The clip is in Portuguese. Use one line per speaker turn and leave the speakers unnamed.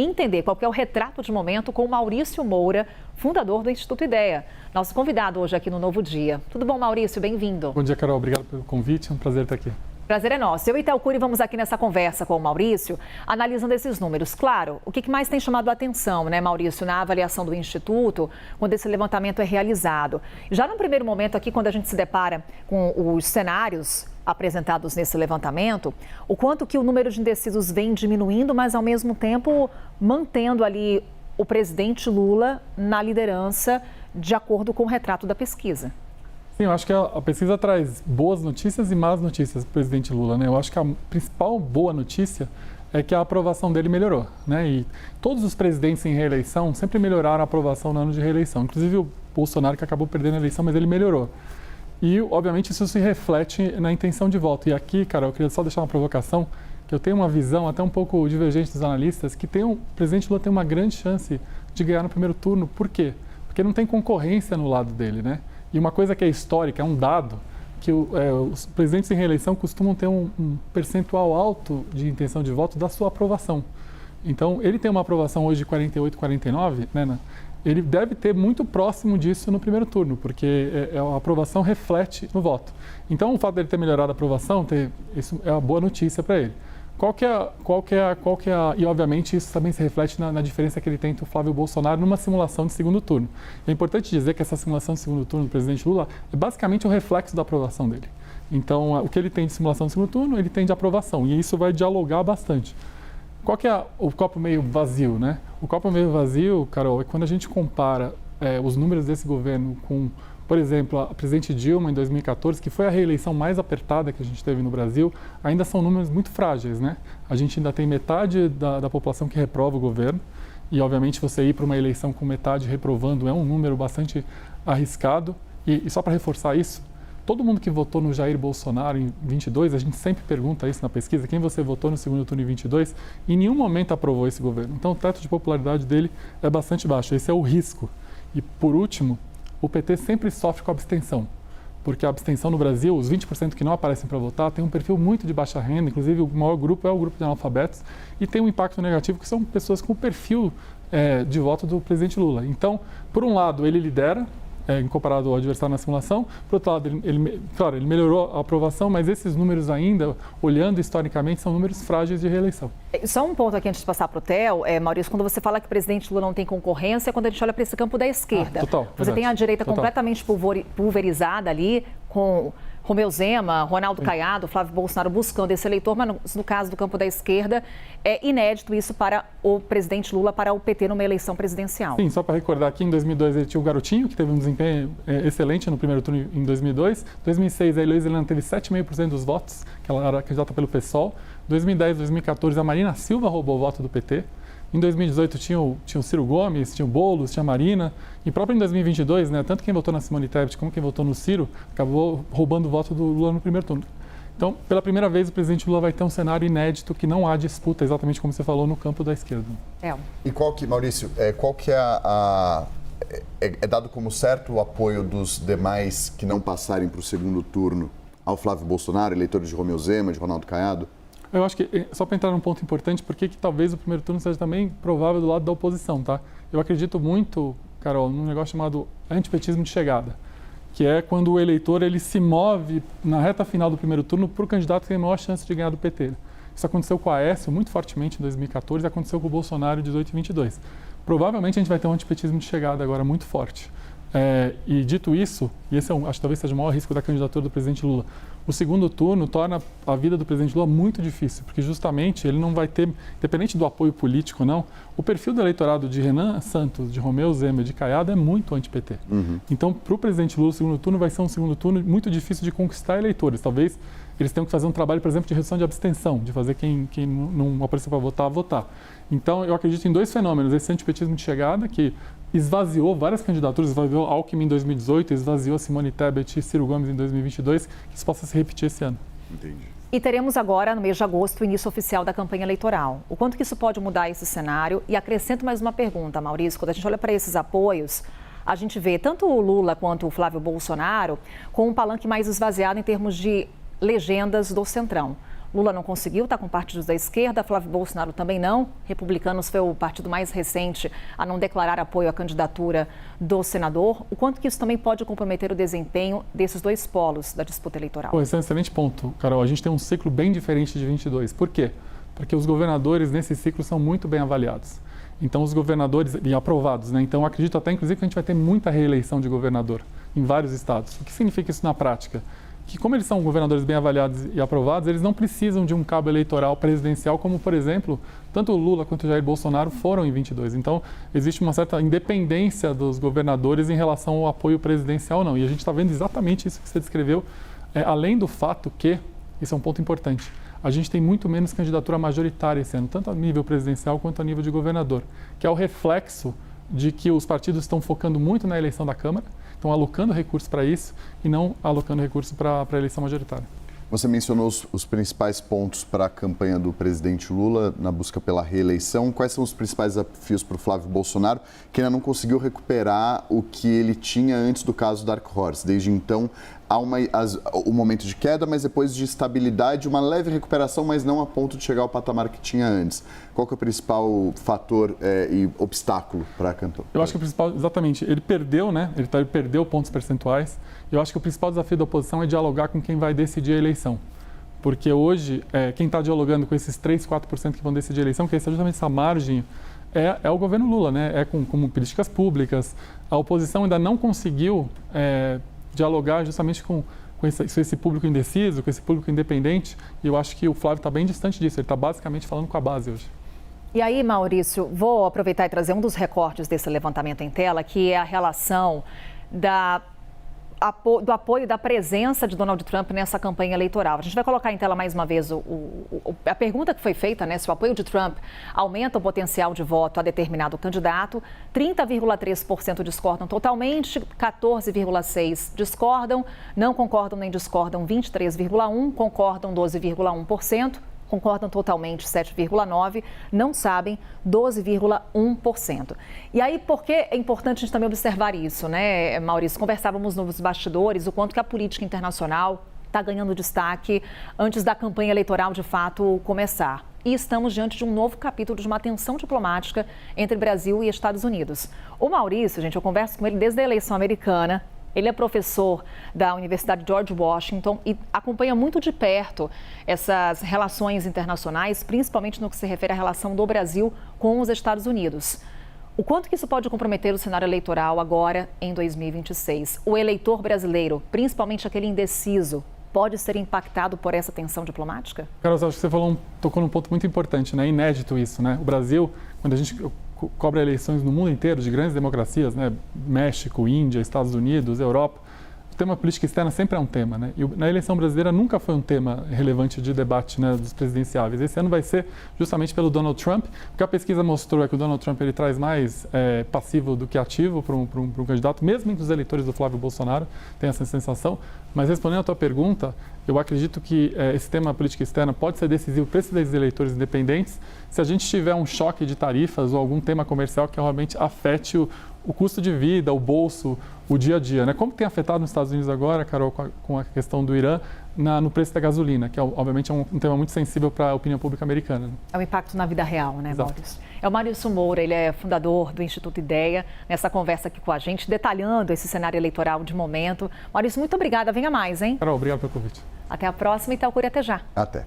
entender qual que é o retrato de momento com o Maurício Moura, fundador do Instituto Ideia. Nosso convidado hoje aqui no Novo Dia. Tudo bom, Maurício? Bem-vindo.
Bom dia, Carol. Obrigado pelo convite. É um prazer estar aqui.
Prazer é nosso. Eu e Théo Cury vamos aqui nessa conversa com o Maurício, analisando esses números. Claro, o que mais tem chamado a atenção, né, Maurício, na avaliação do Instituto, quando esse levantamento é realizado? Já no primeiro momento aqui, quando a gente se depara com os cenários apresentados nesse levantamento, o quanto que o número de indecisos vem diminuindo, mas ao mesmo tempo mantendo ali o presidente Lula na liderança, de acordo com o retrato da pesquisa.
Sim, eu acho que a pesquisa traz boas notícias e más notícias para o presidente Lula, né? Eu acho que a principal boa notícia é que a aprovação dele melhorou, né? E todos os presidentes em reeleição sempre melhoraram a aprovação no ano de reeleição, inclusive o Bolsonaro, que acabou perdendo a eleição, mas ele melhorou. E, obviamente, isso se reflete na intenção de voto. E aqui, cara, eu queria só deixar uma provocação, que eu tenho uma visão até um pouco divergente dos analistas, que o presidente Lula tem uma grande chance de ganhar no primeiro turno. Por quê? Porque não tem concorrência no lado dele, né? E uma coisa que é histórica, é um dado, que os presidentes em reeleição costumam ter um percentual alto de intenção de voto da sua aprovação. Então, ele tem uma aprovação hoje de 48, 49, né? Ele deve ter muito próximo disso no primeiro turno, porque a aprovação reflete no voto. Então, o fato dele ter melhorado a aprovação, isso é uma boa notícia para ele. E, obviamente, isso também se reflete na diferença que ele tem entre o Flávio Bolsonaro numa simulação de segundo turno. É importante dizer que essa simulação de segundo turno do presidente Lula é basicamente o reflexo da aprovação dele. Então, o que ele tem de simulação de segundo turno, ele tem de aprovação, e isso vai dialogar bastante. Qual que é o copo meio vazio, né? O copo meio vazio, Carol, é quando a gente compara os números desse governo com, por exemplo, a presidente Dilma em 2014, que foi a reeleição mais apertada que a gente teve no Brasil, ainda são números muito frágeis, né? A gente ainda tem metade da população que reprova o governo e, obviamente, você ir para uma eleição com metade reprovando é um número bastante arriscado. E só para reforçar isso, todo mundo que votou no Jair Bolsonaro em 22, a gente sempre pergunta isso na pesquisa, quem você votou no segundo turno em 22, em nenhum momento aprovou esse governo. Então, o teto de popularidade dele é bastante baixo. Esse é o risco. E, por último, o PT sempre sofre com a abstenção, porque a abstenção no Brasil, os 20% que não aparecem para votar, tem um perfil muito de baixa renda, inclusive o maior grupo é o grupo de analfabetos, e tem um impacto negativo que são pessoas com o perfil de voto do presidente Lula. Então, por um lado, ele lidera, comparado ao adversário na simulação. Por outro lado, ele melhorou a aprovação, mas esses números ainda, olhando historicamente, são números frágeis de reeleição.
Só um ponto aqui antes de passar para o Theo, Maurício, quando você fala que o presidente Lula não tem concorrência, quando a gente olha para esse campo da esquerda. Você tem a direita completamente pulverizada ali, com Romeu Zema, Ronaldo Caiado, Flávio Bolsonaro buscando esse eleitor, mas no caso do campo da esquerda, é inédito isso para o presidente Lula, para o PT numa eleição presidencial.
Sim, só para recordar que em 2002 ele tinha o Garotinho, que teve um desempenho excelente no primeiro turno em 2002. Em 2006 a Heloísa Helena teve 7,5% dos votos, que ela era candidata pelo PSOL. Em 2010, 2014 a Marina Silva roubou o voto do PT. Em 2018 tinha o Ciro Gomes, tinha o Boulos, tinha a Marina. E próprio em 2022, né, tanto quem votou na Simone Tebet como quem votou no Ciro, acabou roubando o voto do Lula no primeiro turno. Então, pela primeira vez, o presidente Lula vai ter um cenário inédito que não há disputa, exatamente como você falou, no campo da esquerda.
E Maurício, qual que é dado como certo o apoio dos demais que não passarem para o segundo turno ao Flávio Bolsonaro, eleitores de Romeu Zema, de Ronaldo Caiado?
Eu acho que, só para entrar num ponto importante, porque talvez o primeiro turno seja também provável do lado da oposição, tá? Eu acredito muito, Carol, num negócio chamado antipetismo de chegada, que é quando o eleitor ele se move na reta final do primeiro turno para o candidato que tem a maior chance de ganhar do PT. Isso aconteceu com a Aécio muito fortemente em 2014 e aconteceu com o Bolsonaro em 18 e 22. Provavelmente a gente vai ter um antipetismo de chegada agora muito forte. E dito isso, e esse acho que talvez seja o maior risco da candidatura do presidente Lula, o segundo turno torna a vida do presidente Lula muito difícil, porque justamente ele não vai ter, independente do apoio político ou não, o perfil do eleitorado de Renan Santos, de Romeu Zema, de Caiado é muito anti-PT. Então, para o presidente Lula, o segundo turno vai ser um segundo turno muito difícil de conquistar eleitores. Talvez eles tenham que fazer um trabalho, por exemplo, de redução de abstenção, de fazer quem não apareceu para votar, votar. Então, eu acredito em dois fenômenos. Esse antipetismo de chegada, que esvaziou várias candidaturas, esvaziou Alckmin em 2018, esvaziou Simone Tebet e Ciro Gomes em 2022, que isso possa se repetir esse ano.
Entendi.
E teremos agora, no mês de agosto, o início oficial da campanha eleitoral. O quanto que isso pode mudar esse cenário? E acrescento mais uma pergunta, Maurício. Quando a gente olha para esses apoios, a gente vê tanto o Lula quanto o Flávio Bolsonaro com um palanque mais esvaziado em termos de legendas do Centrão. Lula não conseguiu, está com partidos da esquerda, Flávio Bolsonaro também não. Republicanos foi o partido mais recente a não declarar apoio à candidatura do senador. O quanto que isso também pode comprometer o desempenho desses dois polos da disputa eleitoral?
Esse é um excelente ponto, Carol. A gente tem um ciclo bem diferente de 22. Por quê? Porque os governadores nesse ciclo são muito bem avaliados. Então, os governadores, e aprovados, né? Então, acredito até, inclusive, que a gente vai ter muita reeleição de governador em vários estados. O que significa isso na prática? Que como eles são governadores bem avaliados e aprovados, eles não precisam de um cabo eleitoral presidencial, como, por exemplo, tanto o Lula quanto o Jair Bolsonaro foram em 22. Então, existe uma certa independência dos governadores em relação ao apoio presidencial, não. E a gente está vendo exatamente isso que você descreveu, além do fato que, isso é um ponto importante, a gente tem muito menos candidatura majoritária esse ano, tanto a nível presidencial quanto a nível de governador, que é o reflexo de que os partidos estão focando muito na eleição da Câmara, estão alocando recursos para isso e não alocando recursos para a eleição majoritária.
Você mencionou os principais pontos para a campanha do presidente Lula na busca pela reeleição. Quais são os principais desafios para o Flávio Bolsonaro, que ainda não conseguiu recuperar o que ele tinha antes do caso Dark Horse? Desde então, há um momento de queda, mas depois de estabilidade, uma leve recuperação, mas não a ponto de chegar ao patamar que tinha antes. Qual que é o principal fator e obstáculo para a campanha?
Eu acho que o principal, exatamente, ele perdeu, né? Ele perdeu pontos percentuais. Eu acho que o principal desafio da oposição é dialogar com quem vai decidir a eleição. Porque hoje, quem está dialogando com esses 3, 4% que vão decidir a eleição, que é justamente essa margem, é o governo Lula, né? É com políticas públicas. A oposição ainda não conseguiu dialogar justamente com esse público indeciso, com esse público independente. E eu acho que o Flávio está bem distante disso. Ele está basicamente falando com a base hoje.
E aí, Maurício, vou aproveitar e trazer um dos recortes desse levantamento em tela, que é a relação do apoio da presença de Donald Trump nessa campanha eleitoral. A gente vai colocar em tela mais uma vez a pergunta que foi feita, né? Se o apoio de Trump aumenta o potencial de voto a determinado candidato. 30,3% discordam totalmente, 14,6% discordam, não concordam nem discordam 23,1%, concordam 12,1%. Concordam totalmente 7,9%, não sabem 12,1%. E aí, por que é importante a gente também observar isso, né, Maurício? Conversávamos nos bastidores o quanto que a política internacional está ganhando destaque antes da campanha eleitoral de fato começar. E estamos diante de um novo capítulo de uma tensão diplomática entre Brasil e Estados Unidos. O Maurício, gente, eu converso com ele desde a eleição americana. Ele é professor da Universidade George Washington e acompanha muito de perto essas relações internacionais, principalmente no que se refere à relação do Brasil com os Estados Unidos. O quanto que isso pode comprometer o cenário eleitoral agora em 2026? O eleitor brasileiro, principalmente aquele indeciso, pode ser impactado por essa tensão diplomática?
Carol, acho que você tocou num ponto muito importante, né? Inédito isso, né? O Brasil, quando a gente cobra eleições no mundo inteiro de grandes democracias, né? México, Índia, Estados Unidos, Europa, o tema política externa sempre é um tema, né? E na eleição brasileira nunca foi um tema relevante de debate, né, dos presidenciáveis. Esse ano vai ser justamente pelo Donald Trump. O que a pesquisa mostrou é que o Donald Trump ele traz mais passivo do que ativo para um candidato, mesmo entre os eleitores do Flávio Bolsonaro, tem essa sensação. Mas respondendo à tua pergunta, eu acredito que esse tema política externa pode ser decisivo para esses eleitores independentes se a gente tiver um choque de tarifas ou algum tema comercial que realmente afete o custo de vida, o bolso, o dia a dia, né? Como tem afetado nos Estados Unidos agora, Carol, com a questão do Irã, no preço da gasolina, que obviamente é um tema muito sensível para a opinião pública americana. Né?
É o impacto na vida real, né,
Exato.
Maurício? É o Maurício Moura, ele é fundador do Instituto Ideia, nessa conversa aqui com a gente, detalhando esse cenário eleitoral de momento. Maurício, muito obrigada. Venha mais, hein?
Carol, obrigado pelo convite.
Até a próxima, Itaú Curi, até já.
Até.